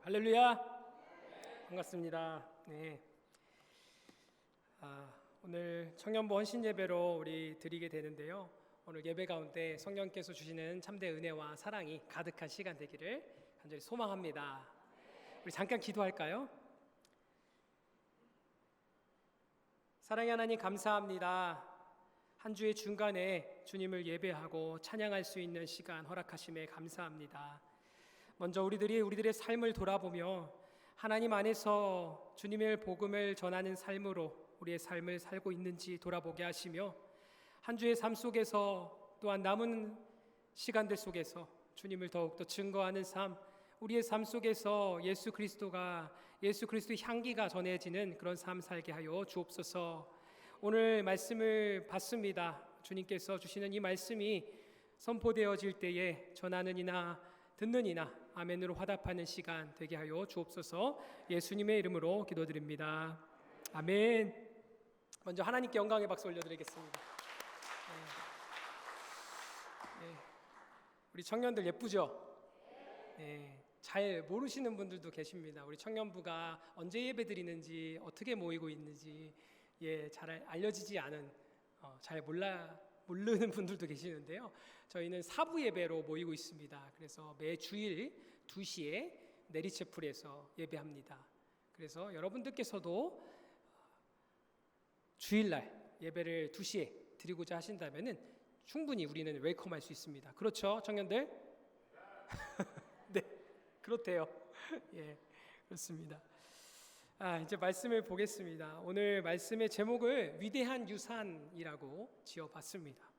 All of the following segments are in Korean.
할렐루야. 반갑습니다. 네. 오늘 청년부 헌신 예배로 우리 드리게 되는데요. 오늘 예배 가운데 성령께서 주시는 참된 은혜와 사랑이 가득한 시간 되기를 간절히 소망합니다. 우리 잠깐 기도할까요? 사랑의 하나님 감사합니다. 한 주의 중간에 주님을 예배하고 찬양할 수 있는 시간 허락하심에 감사합니다. 먼저 우리들의 삶을 돌아보며 하나님 안에서 주님의 복음을 전하는 삶으로 우리의 삶을 살고 있는지 돌아보게 하시며 한 주의 삶 속에서 또한 남은 시간들 속에서 주님을 더욱더 증거하는 삶, 우리의 삶 속에서 예수 그리스도의 향기가 전해지는 그런 삶 살게 하여 주옵소서. 오늘 말씀을 받습니다. 주님께서 주시는 이 말씀이 선포되어질 때에 전하는 이나 듣는 이나 아멘으로 화답하는 시간 되게 하여 주옵소서. 예수님의 이름으로 기도드립니다. 아멘. 먼저 하나님께 영광의 박수 올려드리겠습니다. 네. 우리 청년들 예쁘죠? 네. 잘 모르시는 분들도 계십니다. 우리 청년부가 언제 예배 드리는지 어떻게 모이고 있는지 잘 알려지지 않은 잘 모르는 분들도 계시는데요. 저희는 사부 예배로 모이고 있습니다. 그래서 매 주일 2시에 내리채플에서 예배합니다. 그래서 여러분들께서도 주일날 예배를 2시에 드리고자 하신다면은 충분히 우리는 웰컴할 수 있습니다. 그렇죠, 청년들? 네, 그렇대요. 예, 그렇습니다. 이제 말씀을 보겠습니다. 오늘 말씀의 제목을 위대한 유산이라고 지어봤습니다.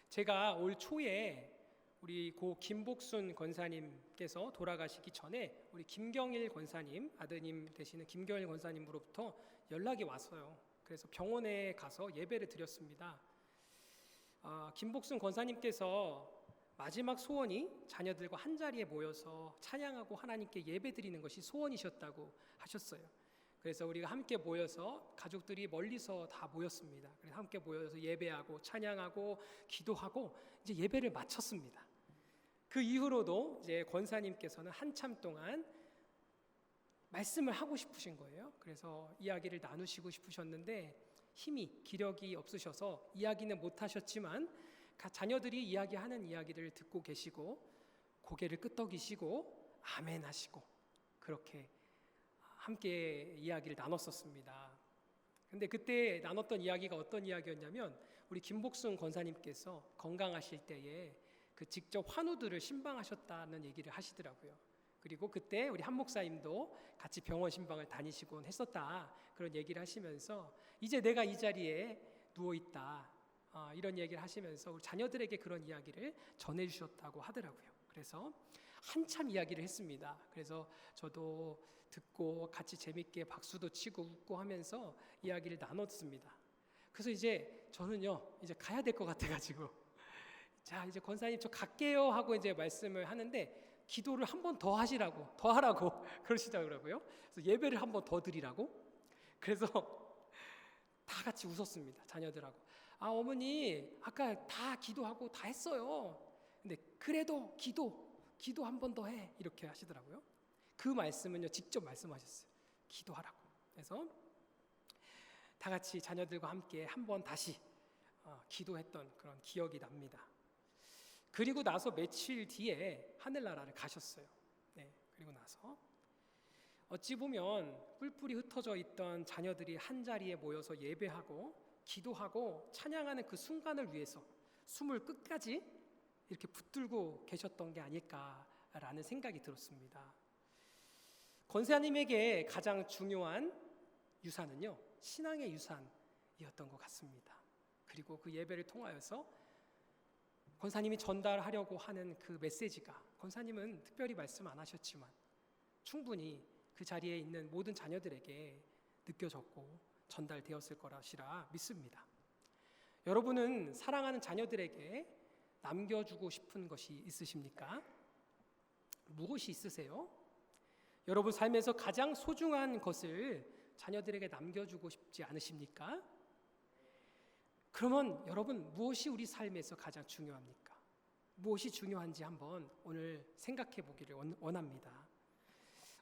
제가 올 초에 우리 고 김복순 권사님께서 돌아가시기 전에 우리 김경일 권사님, 아드님 되시는 김경일 권사님으로부터 연락이 왔어요. 그래서 병원에 가서 예배를 드렸습니다. 김복순 권사님께서 마지막 소원이 자녀들과 한자리에 모여서 찬양하고 하나님께 예배드리는 것이 소원이셨다고 하셨어요. 그래서 우리가 함께 모여서 가족들이 멀리서 다 모였습니다. 그래서 함께 모여서 예배하고 찬양하고 기도하고 이제 예배를 마쳤습니다. 그 이후로도 이제 권사님께서는 한참 동안 말씀을 하고 싶으신 거예요. 그래서 이야기를 나누시고 싶으셨는데 기력이 없으셔서 이야기는 못 하셨지만 자녀들이 이야기하는 이야기를 듣고 계시고 고개를 끄덕이시고 아멘 하시고 그렇게 함께 이야기를 나눴었습니다. 근데 그때 나눴던 이야기가 어떤 이야기였냐면 우리 김복순 권사님께서 건강하실 때에 그 직접 환우들을 신방하셨다는 얘기를 하시더라고요. 그리고 그때 우리 한 목사님도 같이 병원 신방을 다니시곤 했었다 그런 얘기를 하시면서 이제 내가 이 자리에 누워있다 이런 얘기를 하시면서 우리 자녀들에게 그런 이야기를 전해주셨다고 하더라고요. 그래서 한참 이야기를 했습니다. 그래서 저도 듣고 같이 재밌게 박수도 치고 웃고 하면서 이야기를 나눴습니다. 그래서 이제 저는요 이제 가야 될 것 같아가지고 자 이제 권사님 저 갈게요 하고 이제 말씀을 하는데 기도를 한 번 더 하시라고 더 하라고 그러시더라고요. 그래서 예배를 한 번 더 드리라고. 그래서 다 같이 웃었습니다. 자녀들하고. 어머니 아까 다 기도하고 다 했어요. 근데 그래도 기도 한 번 더 해 이렇게 하시더라고요. 그 말씀은요 직접 말씀하셨어요. 기도하라고. 그래서 다 같이 자녀들과 함께 한 번 다시 기도했던 그런 기억이 납니다. 그리고 나서 며칠 뒤에 하늘나라를 가셨어요. 네, 그리고 나서 어찌 보면 뿔뿔이 흩어져 있던 자녀들이 한 자리에 모여서 예배하고 기도하고 찬양하는 그 순간을 위해서 숨을 끝까지 이렇게 붙들고 계셨던 게 아닐까라는 생각이 들었습니다. 권사님에게 가장 중요한 유산은요 신앙의 유산이었던 것 같습니다. 그리고 그 예배를 통하여서 권사님이 전달하려고 하는 그 메시지가 권사님은 특별히 말씀 안 하셨지만 충분히 그 자리에 있는 모든 자녀들에게 느껴졌고 전달되었을 것이라 믿습니다. 여러분은 사랑하는 자녀들에게 남겨주고 싶은 것이 있으십니까? 무엇이 있으세요? 여러분 삶에서 가장 소중한 것을 자녀들에게 남겨주고 싶지 않으십니까? 그러면 여러분 무엇이 우리 삶에서 가장 중요합니까? 무엇이 중요한지 한번 오늘 생각해 보기를 원합니다.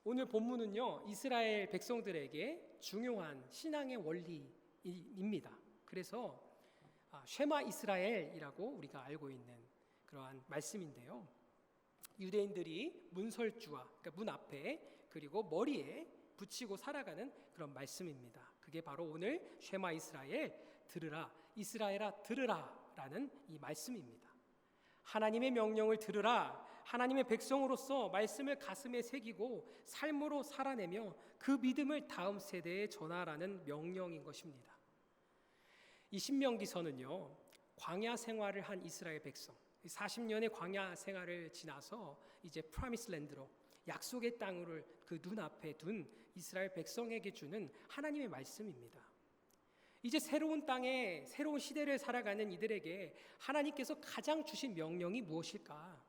오늘 본문은요, 이스라엘 백성들에게 중요한 신앙의 원리입니다. 그래서 쉐마 이스라엘이라고 우리가 알고 있는 그러한 말씀인데요. 유대인들이 문설주와, 그러니까 문 앞에 그리고 머리에 붙이고 살아가는 그런 말씀입니다. 그게 바로 오늘 쉐마 이스라엘, 들으라, 이스라엘아 들으라 라는 이 말씀입니다. 하나님의 명령을 들으라, 하나님의 백성으로서 말씀을 가슴에 새기고 삶으로 살아내며 그 믿음을 다음 세대에 전하라는 명령인 것입니다. 이 신명기서는요, 광야 생활을 한 이스라엘 백성, 40년의 광야 생활을 지나서 이제 프라미스 랜드로, 약속의 땅을 그 눈앞에 둔 이스라엘 백성에게 주는 하나님의 말씀입니다. 이제 새로운 땅에 새로운 시대를 살아가는 이들에게 하나님께서 가장 주신 명령이 무엇일까?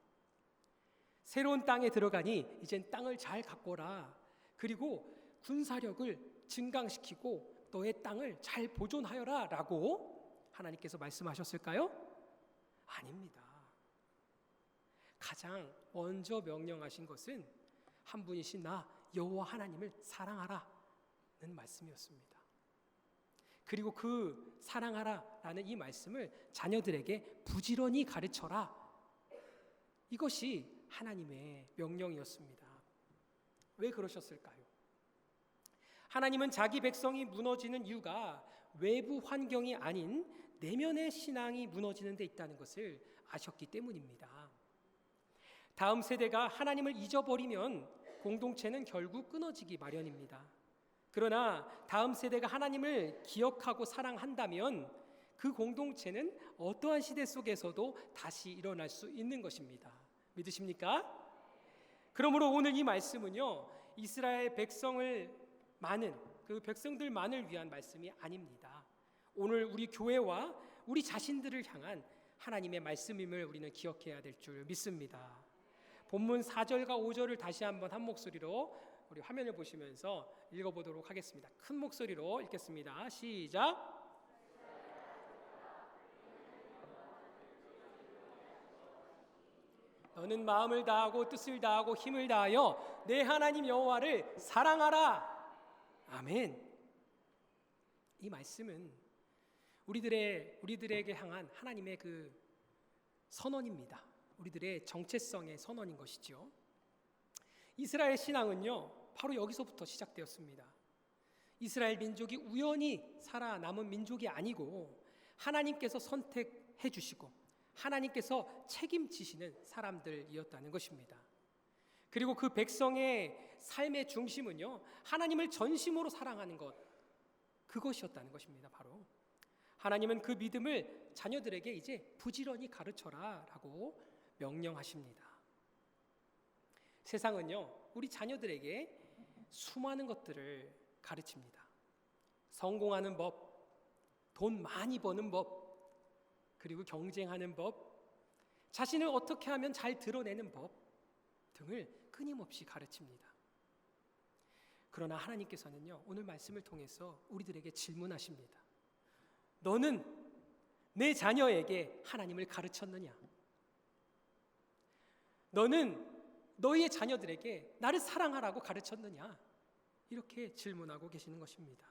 새로운 땅에 들어가니 이젠 땅을 잘 가꿔라. 그리고 군사력을 증강시키고 너의 땅을 잘 보존하여라 라고 하나님께서 말씀하셨을까요? 아닙니다. 가장 먼저 명령하신 것은 한 분이신 나 여호와 하나님을 사랑하라는 말씀이었습니다. 그리고 그 사랑하라라는 이 말씀을 자녀들에게 부지런히 가르쳐라. 이것이 하나님의 명령이었습니다. 왜 그러셨을까요? 하나님은 자기 백성이 무너지는 이유가 외부 환경이 아닌 내면의 신앙이 무너지는 데 있다는 것을 아셨기 때문입니다. 다음 세대가 하나님을 잊어버리면 공동체는 결국 끊어지기 마련입니다. 그러나 다음 세대가 하나님을 기억하고 사랑한다면 그 공동체는 어떠한 시대 속에서도 다시 일어날 수 있는 것입니다. 믿으십니까? 그러므로 오늘 이 말씀은요, 이스라엘 그 백성들만을 위한 말씀이 아닙니다. 오늘 우리 교회와 우리 자신들을 향한 하나님의 말씀임을 우리는 기억해야 될 줄 믿습니다. 본문 4절과 5절을 다시 한번 한 목소리로 우리 화면을 보시면서 읽어보도록 하겠습니다. 큰 목소리로 읽겠습니다. 시작. 너는 마음을 다하고 뜻을 다하고 힘을 다하여 내 하나님 여호와를 사랑하라. 아멘. 이 말씀은 우리들에게 향한 하나님의 그 선언입니다. 우리들의 정체성의 선언인 것이죠. 이스라엘 신앙은요, 바로 여기서부터 시작되었습니다. 이스라엘 민족이 우연히 살아남은 민족이 아니고 하나님께서 선택해 주시고 하나님께서 책임지시는 사람들이었다는 것입니다. 그리고 그 백성의 삶의 중심은요, 하나님을 전심으로 사랑하는 것, 그것이었다는 것입니다. 바로 하나님은 그 믿음을 자녀들에게 이제 부지런히 가르쳐라 라고 명령하십니다. 세상은요, 우리 자녀들에게 수많은 것들을 가르칩니다. 성공하는 법, 돈 많이 버는 법, 그리고 경쟁하는 법, 자신을 어떻게 하면 잘 드러내는 법 등을 끊임없이 가르칩니다. 그러나 하나님께서는요, 오늘 말씀을 통해서 우리들에게 질문하십니다. 너는 내 자녀에게 하나님을 가르쳤느냐? 너는 너희의 자녀들에게 나를 사랑하라고 가르쳤느냐? 이렇게 질문하고 계시는 것입니다.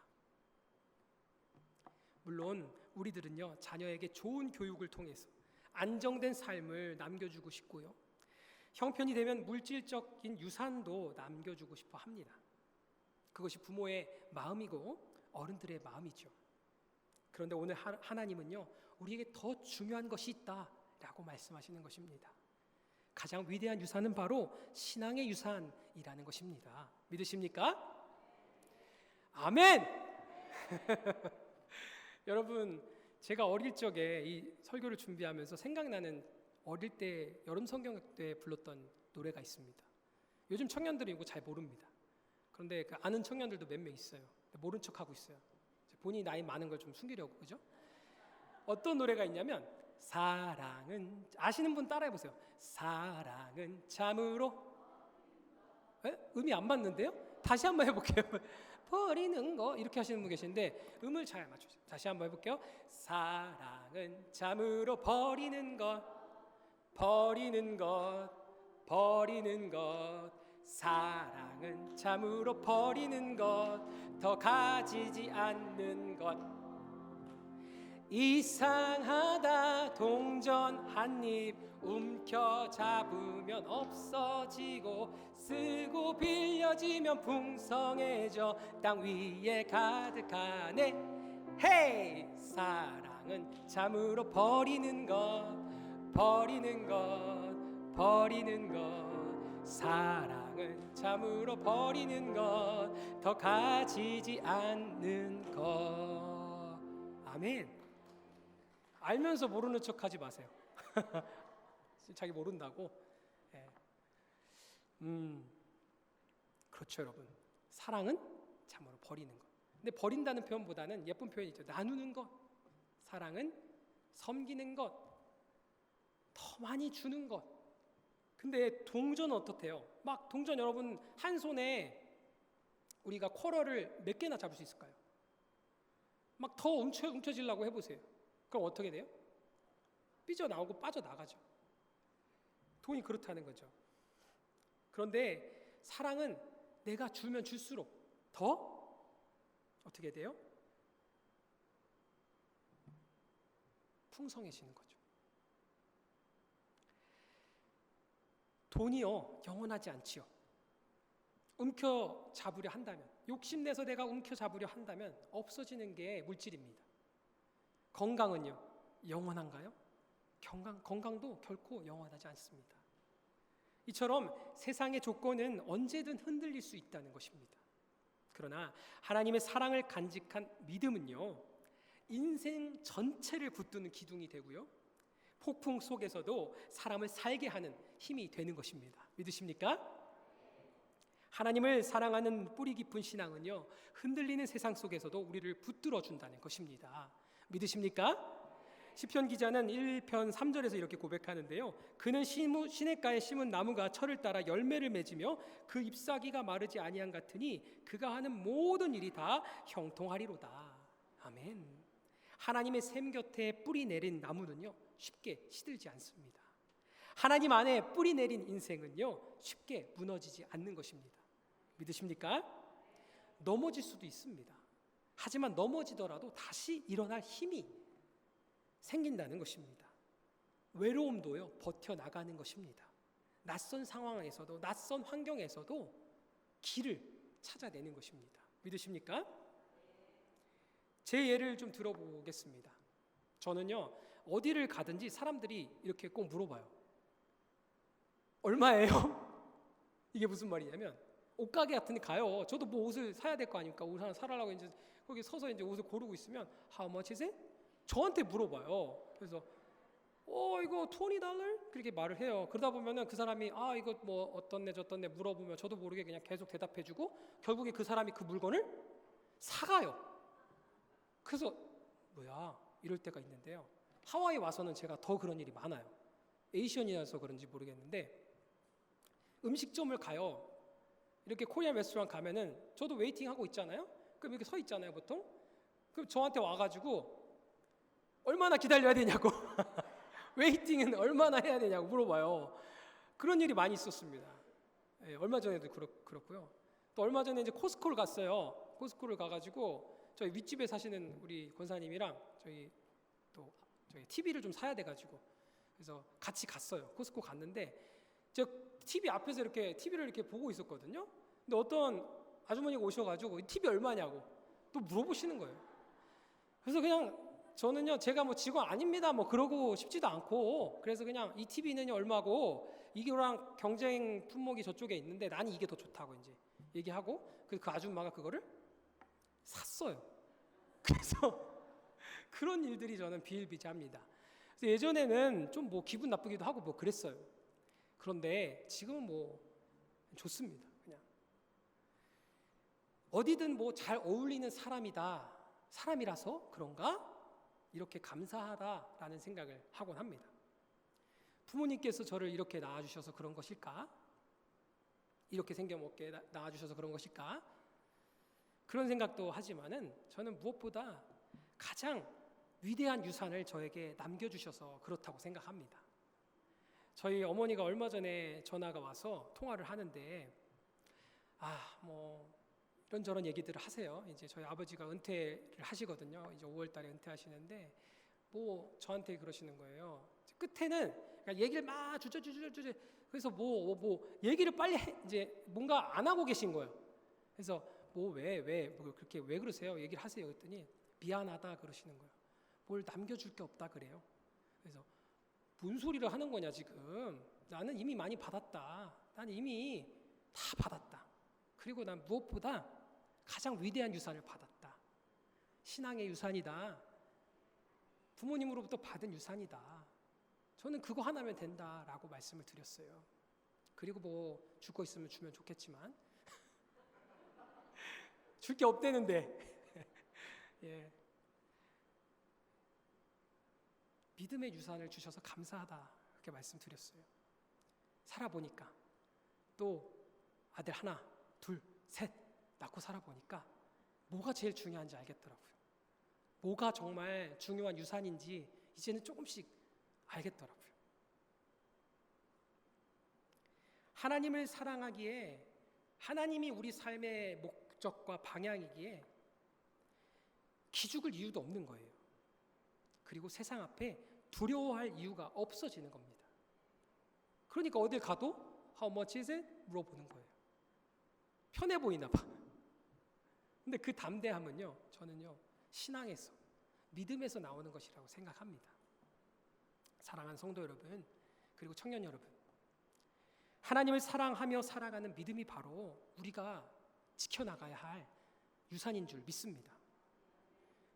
물론 우리들은요, 자녀에게 좋은 교육을 통해서 안정된 삶을 남겨주고 싶고요, 형편이 되면 물질적인 유산도 남겨주고 싶어 합니다. 그것이 부모의 마음이고 어른들의 마음이죠. 그런데 오늘 하나님은요, 우리에게 더 중요한 것이 있다라고 말씀하시는 것입니다. 가장 위대한 유산은 바로 신앙의 유산이라는 것입니다. 믿으십니까? 아멘! 여러분, 제가 어릴 적에 이 설교를 준비하면서 생각나는 어릴 때 여름 성경 때 불렀던 노래가 있습니다. 요즘 청년들이 이거 잘 모릅니다. 그런데 그 아는 청년들도 몇 명 있어요. 모른 척하고 있어요. 본인이 나이 많은 걸 좀 숨기려고, 그죠? 어떤 노래가 있냐면, 사랑은, 아시는 분 따라해 보세요. 사랑은 참으로, 음이 안 맞는데요? 다시 한번 해볼게요. 버리는 거, 이렇게 하시는 분 계신데 음을 잘 맞추세요. 다시 한번 해볼게요. 사랑은 참으로 버리는 것, 버리는 것, 버리는 것. 사랑은 참으로 버리는 것, 더 가지지 않는 것. 이상하다 동전 한 입 움켜 잡으면 없어지고, 쓰고 빌려지면 풍성해져 땅 위에 가득하네. 헤이! 사랑은 참으로 버리는 것, 버리는 것, 버리는 것. 사랑은 참으로 버리는 것, 더 가지지 않는 것. 아멘. 알면서 모르는 척 하지 마세요. 자기 모른다고. 예. 그렇죠, 여러분. 사랑은 참으로 버리는 것. 근데 버린다는 표현보다는 예쁜 표현이죠. 나누는 것. 사랑은 섬기는 것, 더 많이 주는 것. 근데 동전은 어떻대요? 막 동전 여러분 한 손에 우리가 쿼러를 몇 개나 잡을 수 있을까요? 막 더 움켜쥐려고 해보세요. 그럼 어떻게 돼요? 삐져나오고 빠져나가죠. 돈이 그렇다는 거죠. 그런데 사랑은 내가 주면 줄수록 더 어떻게 돼요? 풍성해지는 거죠. 돈이요, 영원하지 않지요. 움켜 잡으려 한다면, 욕심내서 내가 움켜 잡으려 한다면 없어지는 게 물질입니다. 건강은요, 영원한가요? 건강도 결코 영원하지 않습니다. 이처럼 세상의 조건은 언제든 흔들릴 수 있다는 것입니다. 그러나 하나님의 사랑을 간직한 믿음은요, 인생 전체를 붙드는 기둥이 되고요, 폭풍 속에서도 사람을 살게 하는 힘이 되는 것입니다. 믿으십니까? 하나님을 사랑하는 뿌리 깊은 신앙은요, 흔들리는 세상 속에서도 우리를 붙들어 준다는 것입니다. 믿으십니까? 시편 기자는 1편 3절에서 이렇게 고백하는데요. 그는 시냇가에 심은 나무가 철을 따라 열매를 맺으며 그 잎사귀가 마르지 아니한 같으니 그가 하는 모든 일이 다 형통하리로다. 아멘. 하나님의 샘 곁에 뿌리 내린 나무는요, 쉽게 시들지 않습니다. 하나님 안에 뿌리 내린 인생은요, 쉽게 무너지지 않는 것입니다. 믿으십니까? 넘어질 수도 있습니다. 하지만 넘어지더라도 다시 일어날 힘이 생긴다는 것입니다. 외로움도요, 버텨나가는 것입니다. 낯선 상황에서도, 낯선 환경에서도 길을 찾아내는 것입니다. 믿으십니까? 제 예를 좀 들어보겠습니다. 저는요, 어디를 가든지 사람들이 이렇게 꼭 물어봐요. 얼마예요? 이게 무슨 말이냐면, 옷가게 같은 데 가요. 저도 뭐 옷을 사야 될 거 아닙니까? 옷 하나 사라고 이제 거기 서서 이제 옷을 고르고 있으면 How much is it? 저한테 물어봐요. 그래서 이거 $20? 그렇게 말을 해요. 그러다 보면은 그 사람이 이거 뭐 어떻네 저떻네 물어보면 저도 모르게 그냥 계속 대답해주고 결국에 그 사람이 그 물건을 사가요. 그래서 뭐야 이럴 때가 있는데요. 하와이 와서는 제가 더 그런 일이 많아요. 에이션이라서 그런지 모르겠는데 음식점을 가요. 이렇게 코리안 레스토랑 가면은 저도 웨이팅 하고 있잖아요. 그럼 이렇게 서 있잖아요 보통. 그럼 저한테 와가지고 얼마나 기다려야 되냐고 웨이팅은 얼마나 해야 되냐고 물어봐요. 그런 일이 많이 있었습니다. 예, 얼마 전에도 그렇고요. 또 얼마 전에 이제 코스코를 갔어요. 코스코를 가가지고 저희 윗집에 사시는 우리 권사님이랑 저희 TV를 좀 사야 돼가지고 그래서 같이 갔어요. 코스코 갔는데 저 TV 앞에서 이렇게 TV를 이렇게 보고 있었거든요. 근데 어떤 아주머니가 오셔가지고 TV 얼마냐고 또 물어보시는 거예요. 그래서 그냥 저는요, 제가 뭐 직원 아닙니다, 뭐 그러고 싶지도 않고, 그래서 그냥 이 TV는 얼마고, 이거랑 경쟁 품목이 저쪽에 있는데 나는 이게 더 좋다고 이제 얘기하고, 그 아줌마가 그거를 샀어요. 그래서 그런 일들이 저는 비일비재합니다. 그래서 예전에는 좀 뭐 기분 나쁘기도 하고 뭐 그랬어요. 그런데 지금은 뭐 좋습니다. 그냥 어디든 뭐 잘 어울리는 사람이라서 그런가? 이렇게 감사하다라는 생각을 하곤 합니다. 부모님께서 저를 이렇게 낳아주셔서 그런 것일까? 이렇게 생겨먹게 낳아주셔서 그런 것일까? 그런 생각도 하지만은 저는 무엇보다 가장 위대한 유산을 저에게 남겨주셔서 그렇다고 생각합니다. 저희 어머니가 얼마 전에 전화가 와서 통화를 하는데 뭐 이런저런 얘기들을 하세요. 이제 저희 아버지가 은퇴를 하시거든요. 이제 5월 달에 은퇴하시는데 뭐 저한테 그러시는 거예요. 끝에는 그러니까 얘기를 막 주저주저 그래서 뭐 얘기를 빨리 이제 뭔가 안 하고 계신 거예요. 그래서 뭐 그렇게 왜 그러세요? 얘기를 하세요. 그랬더니 미안하다 그러시는 거예요. 뭘 남겨줄 게 없다 그래요. 그래서 뭔 소리를 하는 거냐 지금. 나는 이미 많이 받았다. 나는 이미 다 받았다. 그리고 난 무엇보다 가장 위대한 유산을 받았다. 신앙의 유산이다. 부모님으로부터 받은 유산이다. 저는 그거 하나면 된다라고 말씀을 드렸어요. 그리고 뭐 줄 거 있으면 주면 좋겠지만 줄 게 없대는데 예. 믿음의 유산을 주셔서 감사하다 그렇게 말씀드렸어요. 살아보니까 또 아들 하나, 둘, 셋 낳고 살아보니까 뭐가 제일 중요한지 알겠더라고요. 뭐가 정말 중요한 유산인지 이제는 조금씩 알겠더라고요. 하나님을 사랑하기에 하나님이 우리 삶의 목적과 방향이기에 기죽을 이유도 없는 거예요. 그리고 세상 앞에 두려워할 이유가 없어지는 겁니다. 그러니까 어딜 가도 How much is it? 물어보는 거예요. 편해 보이나 봐. 근데 그 담대함은요, 저는요, 신앙에서, 믿음에서 나오는 것이라고 생각합니다. 사랑하는 성도 여러분, 그리고 청년 여러분, 하나님을 사랑하며 살아가는 믿음이 바로 우리가 지켜나가야 할 유산인 줄 믿습니다.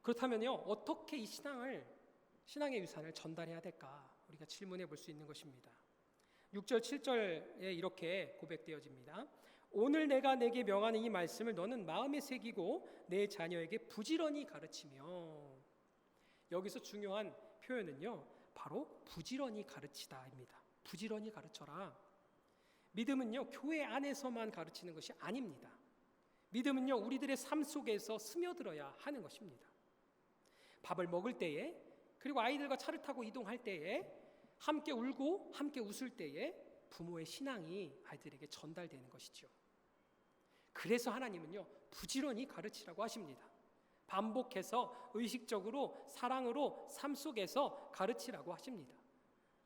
그렇다면요, 어떻게 이 신앙의 유산을 전달해야 될까? 우리가 질문해 볼 수 있는 것입니다. 6절, 7절에 이렇게 고백되어집니다. 오늘 내가 내게 명하는 이 말씀을 너는 마음에 새기고 내 자녀에게 부지런히 가르치며. 여기서 중요한 표현은요, 바로 부지런히 가르치다입니다. 부지런히 가르쳐라. 믿음은요, 교회 안에서만 가르치는 것이 아닙니다. 믿음은요, 우리들의 삶 속에서 스며들어야 하는 것입니다. 밥을 먹을 때에, 그리고 아이들과 차를 타고 이동할 때에, 함께 울고 함께 웃을 때에 부모의 신앙이 아이들에게 전달되는 것이죠. 그래서 하나님은요, 부지런히 가르치라고 하십니다. 반복해서 의식적으로 사랑으로 삶 속에서 가르치라고 하십니다.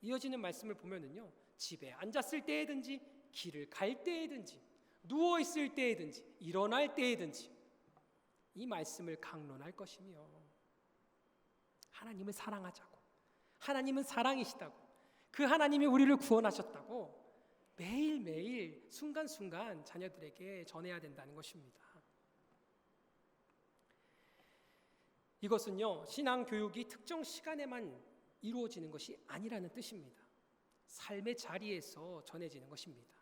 이어지는 말씀을 보면은요, 집에 앉았을 때에든지 길을 갈 때에든지 누워 있을 때에든지 일어날 때에든지 이 말씀을 강론할 것이며, 하나님을 사랑하자고, 하나님은 사랑이시다고, 그 하나님이 우리를 구원하셨다고 매일매일 순간순간 자녀들에게 전해야 된다는 것입니다. 이것은요, 신앙 교육이 특정 시간에만 이루어지는 것이 아니라는 뜻입니다. 삶의 자리에서 전해지는 것입니다.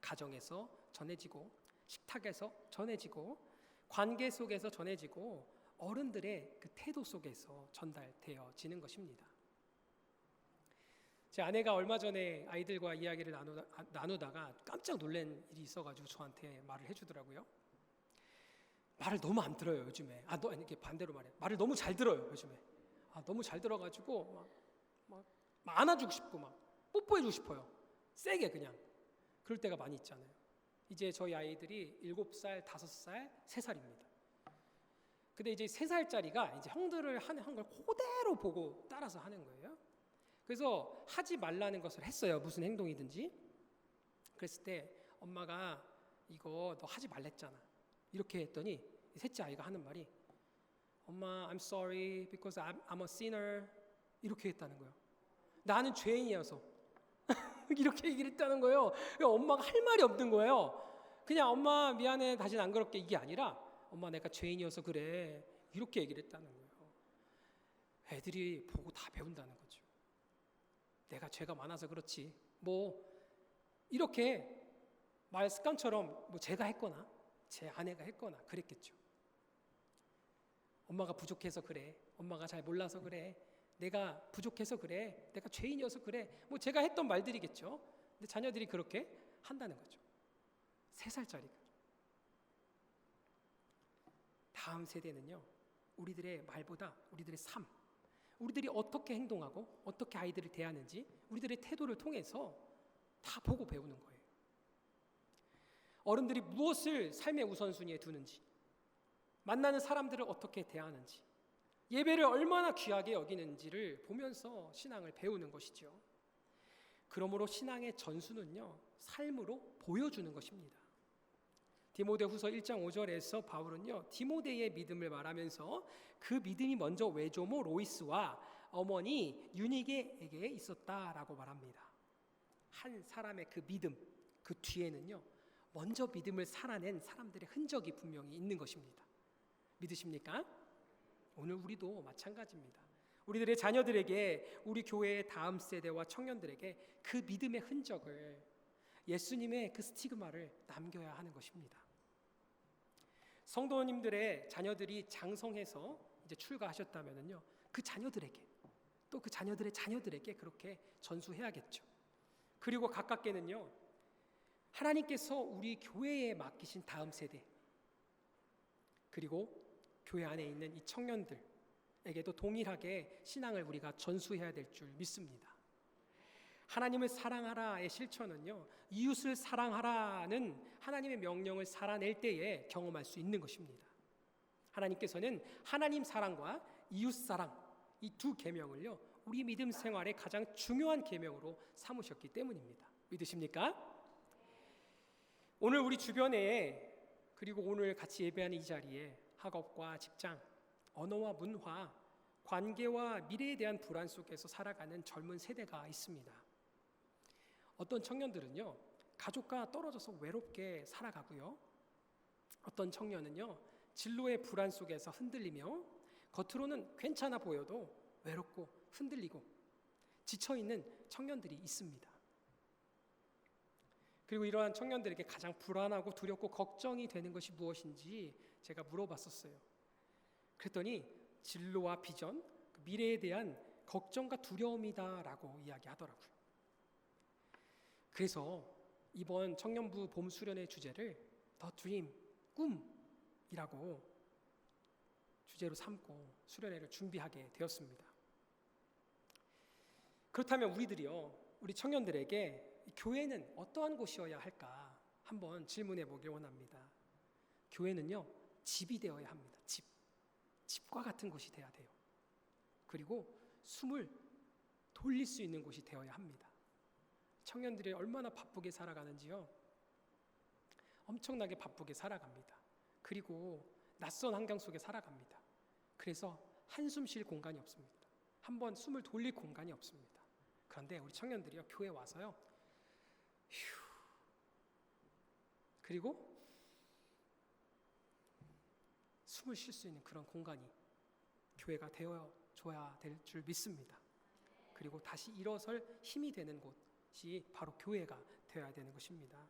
가정에서 전해지고, 식탁에서 전해지고, 관계 속에서 전해지고, 어른들의 그 태도 속에서 전달되어지는 것입니다. 제 아내가 얼마 전에 아이들과 이야기를 나누다가 깜짝 놀란 일이 있어가지고 저한테 말을 해주더라고요. 말을 너무 안 들어요 요즘에. 이게 반대로 말해. 말을 너무 잘 들어요 요즘에. 너무 잘 들어가지고 막 안아주고 싶고 막 뽀뽀해주고 싶어요. 세게 그냥. 그럴 때가 많이 있잖아요. 이제 저희 아이들이 7살, 5살, 3살입니다. 근데 이제 3살짜리가 이제 형들을 하는 걸 그대로 보고 따라서 하는 거예요. 그래서 하지 말라는 것을 했어요. 무슨 행동이든지. 그랬을 때 엄마가 이거 너 하지 말랬잖아. 이렇게 했더니 셋째 아이가 하는 말이 엄마 I'm sorry because I'm a sinner 이렇게 했다는 거예요. 나는 죄인이어서 이렇게 얘기를 했다는 거예요. 엄마가 할 말이 없는 거예요. 그냥 엄마 미안해 다시는 안 그럴게 이게 아니라 엄마 내가 죄인이어서 그래 이렇게 얘기를 했다는 거예요. 애들이 보고 다 배운다는 거죠. 내가 죄가 많아서 그렇지 뭐 이렇게 말 습관처럼 뭐 제가 했거나 제 아내가 했거나 그랬겠죠. 엄마가 부족해서 그래, 엄마가 잘 몰라서 그래, 내가 부족해서 그래, 내가 죄인이어서 그래, 뭐 제가 했던 말들이겠죠. 근데 자녀들이 그렇게 한다는 거죠. 3살짜리가. 다음 세대는요, 우리들의 말보다 우리들의 삶, 우리들이 어떻게 행동하고 어떻게 아이들을 대하는지 우리들의 태도를 통해서 다 보고 배우는 거예요. 어른들이 무엇을 삶의 우선순위에 두는지, 만나는 사람들을 어떻게 대하는지, 예배를 얼마나 귀하게 여기는지를 보면서 신앙을 배우는 것이죠. 그러므로 신앙의 전수는요, 삶으로 보여주는 것입니다. 디모데후서 1장 5절에서 바울은요, 디모데의 믿음을 말하면서 그 믿음이 먼저 외조모 로이스와 어머니 유니게에게 있었다라고 말합니다. 한 사람의 그 믿음, 그 뒤에는요, 먼저 믿음을 살아낸 사람들의 흔적이 분명히 있는 것입니다. 믿으십니까? 오늘 우리도 마찬가지입니다. 우리들의 자녀들에게, 우리 교회의 다음 세대와 청년들에게 그 믿음의 흔적을, 예수님의 그 스티그마를 남겨야 하는 것입니다. 성도님들의 자녀들이 장성해서 이제 출가하셨다면요, 그 자녀들에게, 또 그 자녀들의 자녀들에게 그렇게 전수해야겠죠. 그리고 가깝게는요, 하나님께서 우리 교회에 맡기신 다음 세대, 그리고 교회 안에 있는 이 청년들에게도 동일하게 신앙을 우리가 전수해야 될 줄 믿습니다. 하나님을 사랑하라의 실천은요, 이웃을 사랑하라는 하나님의 명령을 살아낼 때에 경험할 수 있는 것입니다. 하나님께서는 하나님 사랑과 이웃 사랑, 이 두 계명을요, 우리 믿음 생활의 가장 중요한 계명으로 삼으셨기 때문입니다. 믿으십니까? 오늘 우리 주변에, 그리고 오늘 같이 예배하는 이 자리에 학업과 직장, 언어와 문화, 관계와 미래에 대한 불안 속에서 살아가는 젊은 세대가 있습니다. 어떤 청년들은요, 가족과 떨어져서 외롭게 살아가고요, 어떤 청년은요, 진로의 불안 속에서 흔들리며 겉으로는 괜찮아 보여도 외롭고 흔들리고 지쳐있는 청년들이 있습니다. 그리고 이러한 청년들에게 가장 불안하고 두렵고 걱정이 되는 것이 무엇인지 제가 물어봤었어요. 그랬더니 진로와 비전, 미래에 대한 걱정과 두려움이다라고 이야기하더라고요. 그래서 이번 청년부 봄 수련의 주제를 The Dream, 꿈이라고 주제로 삼고 수련회를 준비하게 되었습니다. 그렇다면 우리 청년들에게 교회는 어떠한 곳이어야 할까 한번 질문해 보길 원합니다. 교회는요, 집이 되어야 합니다. 집과 같은 곳이 되어야 돼요. 그리고 숨을 돌릴 수 있는 곳이 되어야 합니다. 청년들이 얼마나 바쁘게 살아가는지요. 엄청나게 바쁘게 살아갑니다. 그리고 낯선 환경 속에 살아갑니다. 그래서 한숨 쉴 공간이 없습니다. 한번 숨을 돌릴 공간이 없습니다. 그런데 우리 청년들이요, 교회 와서요, 그리고 숨을 쉴 수 있는 그런 공간이 교회가 되어줘야 될 줄 믿습니다. 그리고 다시 일어설 힘이 되는 곳이 바로 교회가 되어야 되는 것입니다.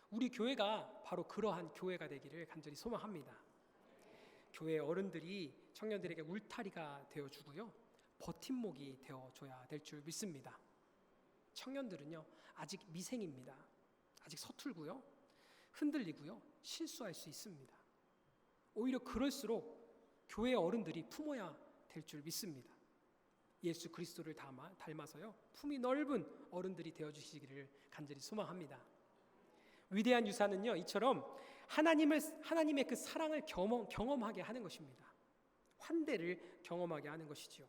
우리 교회가 바로 그러한 교회가 되기를 간절히 소망합니다. 교회 어른들이 청년들에게 울타리가 되어주고요, 버팀목이 되어줘야 될 줄 믿습니다. 청년들은요, 아직 미생입니다. 아직 서툴고요, 흔들리고요, 실수할 수 있습니다. 오히려 그럴수록 교회 어른들이 품어야 될 줄 믿습니다. 예수 그리스도를 닮아서요, 품이 넓은 어른들이 되어주시기를 간절히 소망합니다. 위대한 유산은요, 이처럼 하나님의 그 사랑을 경험하게 하는 것입니다. 환대를 경험하게 하는 것이지요.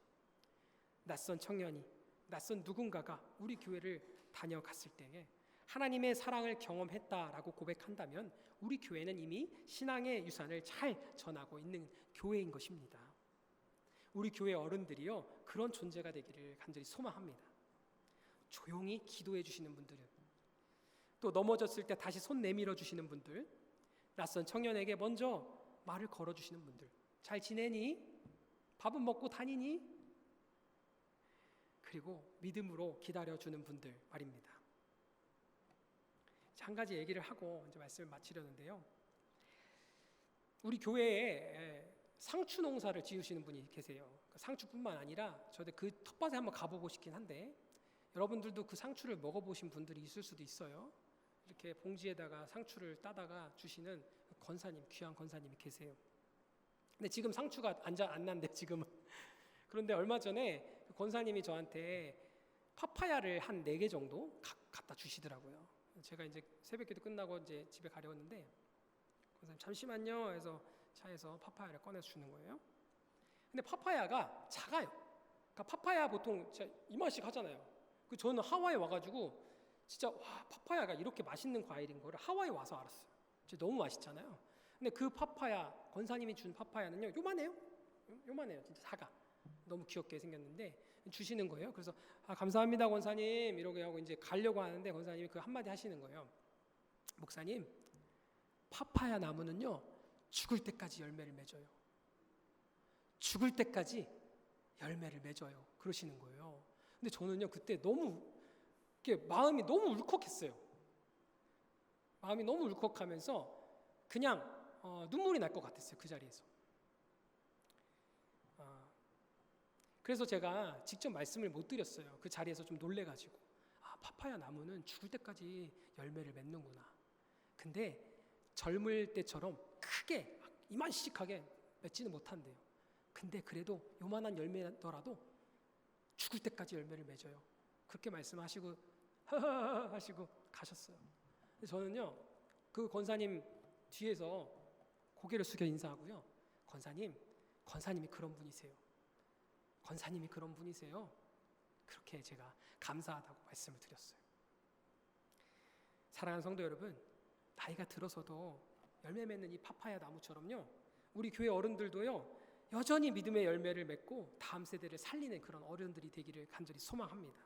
낯선 청년이, 낯선 누군가가 우리 교회를 다녀갔을 때에 하나님의 사랑을 경험했다라고 고백한다면 우리 교회는 이미 신앙의 유산을 잘 전하고 있는 교회인 것입니다. 우리 교회 어른들이요, 그런 존재가 되기를 간절히 소망합니다. 조용히 기도해 주시는 분들은, 또 넘어졌을 때 다시 손 내밀어 주시는 분들, 낯선 청년에게 먼저 말을 걸어 주시는 분들, 잘 지내니? 밥은 먹고 다니니? 그리고 믿음으로 기다려주는 분들 말입니다. 한 가지 얘기를 하고 이제 말씀을 마치려는데요. 우리 교회에 상추 농사를 지으시는 분이 계세요. 상추뿐만 아니라 저도 그 텃밭에 한번 가보고 싶긴 한데, 여러분들도 그 상추를 먹어보신 분들이 있을 수도 있어요. 이렇게 봉지에다가 상추를 따다가 주시는 권사님, 귀한 권사님이 계세요. 근데 지금 상추가 안 난대 지금은. 그런데 얼마 전에 권사님이 저한테 파파야를 한 4개 정도 갖다 주시더라고요. 제가 이제 새벽기도 끝나고 이제 집에 가려웠는데 권사님 잠시만요 해서 차에서 파파야를 꺼내서 주는 거예요. 근데 파파야가 작아요. 그러니까 파파야 보통 진짜 이만씩 하잖아요. 저는 하와이에 와가지고 진짜 와, 파파야가 이렇게 맛있는 과일인 거를 하와이에 와서 알았어요. 진짜 너무 맛있잖아요. 근데 그 파파야, 권사님이 준 파파야는요 요만해요. 요만해요. 진짜 작아. 너무 귀엽게 생겼는데 주시는 거예요. 그래서 감사합니다 권사님 이러고 하고 이제 가려고 하는데 권사님이 그 한마디 하시는 거예요. 목사님, 파파야 나무는요 죽을 때까지 열매를 맺어요. 죽을 때까지 열매를 맺어요. 그러시는 거예요. 근데 저는요 그때 너무 마음이 너무 울컥했어요. 마음이 너무 울컥하면서 그냥 눈물이 날 것 같았어요. 그 자리에서. 그래서 제가 직접 말씀을 못 드렸어요. 그 자리에서 좀 놀래가지고 파파야 나무는 죽을 때까지 열매를 맺는구나. 근데 젊을 때처럼 크게 이만씩하게 맺지는 못한대요. 근데 그래도 요만한 열매더라도 죽을 때까지 열매를 맺어요. 그렇게 말씀하시고 하시고 가셨어요. 저는요 그 권사님 뒤에서 고개를 숙여 인사하고요. 권사님이 그런 분이세요. 권사님이 그런 분이세요. 그렇게 제가 감사하다고 말씀을 드렸어요. 사랑하는 성도 여러분, 나이가 들어서도 열매 맺는 이 파파야 나무처럼요 우리 교회 어른들도요 여전히 믿음의 열매를 맺고 다음 세대를 살리는 그런 어른들이 되기를 간절히 소망합니다.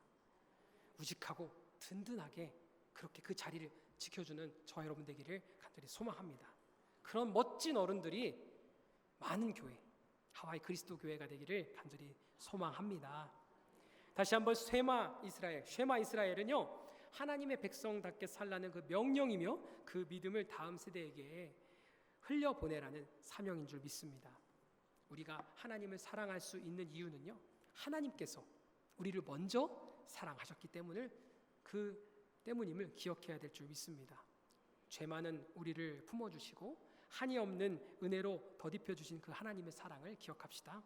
우직하고 든든하게 그렇게 그 자리를 지켜주는 저 여러분 되기를 간절히 소망합니다. 그런 멋진 어른들이 많은 교회, 하와이 그리스도 교회가 되기를 간절히 소망합니다. 다시 한번 쉐마 이스라엘은요 하나님의 백성답게 살라는 그 명령이며 그 믿음을 다음 세대에게 흘려보내라는 사명인 줄 믿습니다. 우리가 하나님을 사랑할 수 있는 이유는요 하나님께서 우리를 먼저 사랑하셨기 때문임을 기억해야 될 줄 믿습니다. 죄 많은 우리를 품어주시고 한이 없는 은혜로 덧입혀 주신 그 하나님의 사랑을 기억합시다.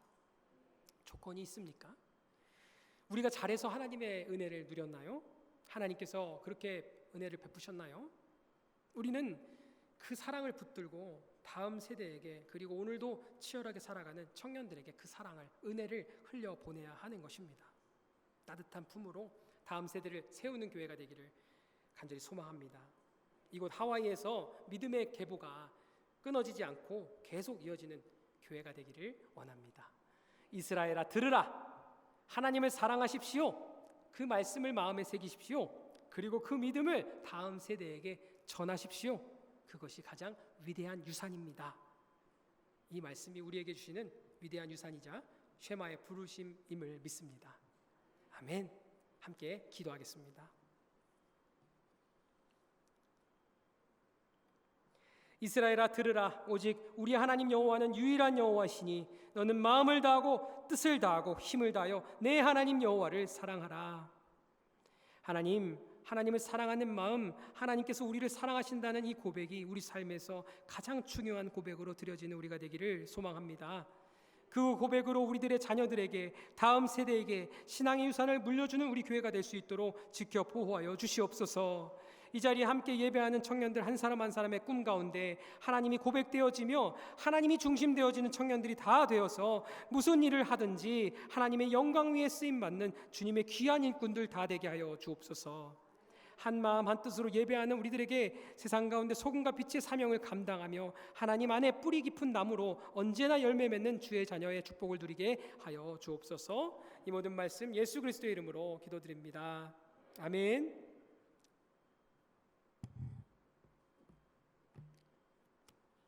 조건이 있습니까? 우리가 잘해서 하나님의 은혜를 누렸나요? 하나님께서 그렇게 은혜를 베푸셨나요? 우리는 그 사랑을 붙들고 다음 세대에게 그리고 오늘도 치열하게 살아가는 청년들에게 그 사랑을, 은혜를 흘려보내야 하는 것입니다. 따뜻한 품으로 다음 세대를 세우는 교회가 되기를 간절히 소망합니다. 이곳 하와이에서 믿음의 계보가 끊어지지 않고 계속 이어지는 교회가 되기를 원합니다. 이스라엘아 들으라. 하나님을 사랑하십시오. 그 말씀을 마음에 새기십시오. 그리고 그 믿음을 다음 세대에게 전하십시오. 그것이 가장 위대한 유산입니다. 이 말씀이 우리에게 주시는 위대한 유산이자 쉐마의 부르심임을 믿습니다. 아멘. 함께 기도하겠습니다. 이스라엘아 들으라. 오직 우리 하나님 여호와는 유일한 여호와시니 너는 마음을 다하고 뜻을 다하고 힘을 다하여 내 하나님 여호와를 사랑하라. 하나님을 사랑하는 마음, 하나님께서 우리를 사랑하신다는 이 고백이 우리 삶에서 가장 중요한 고백으로 드려지는 우리가 되기를 소망합니다. 그 고백으로 우리들의 자녀들에게, 다음 세대에게 신앙의 유산을 물려주는 우리 교회가 될 수 있도록 지켜 보호하여 주시옵소서. 이 자리에 함께 예배하는 청년들 한 사람 한 사람의 꿈 가운데 하나님이 고백되어지며 하나님이 중심되어지는 청년들이 다 되어서 무슨 일을 하든지 하나님의 영광 위에 쓰임받는 주님의 귀한 일꾼들 다 되게 하여 주옵소서. 한 마음 한 뜻으로 예배하는 우리들에게 세상 가운데 소금과 빛의 사명을 감당하며 하나님 안에 뿌리 깊은 나무로 언제나 열매 맺는 주의 자녀의 축복을 누리게 하여 주옵소서. 이 모든 말씀 예수 그리스도의 이름으로 기도드립니다. 아멘.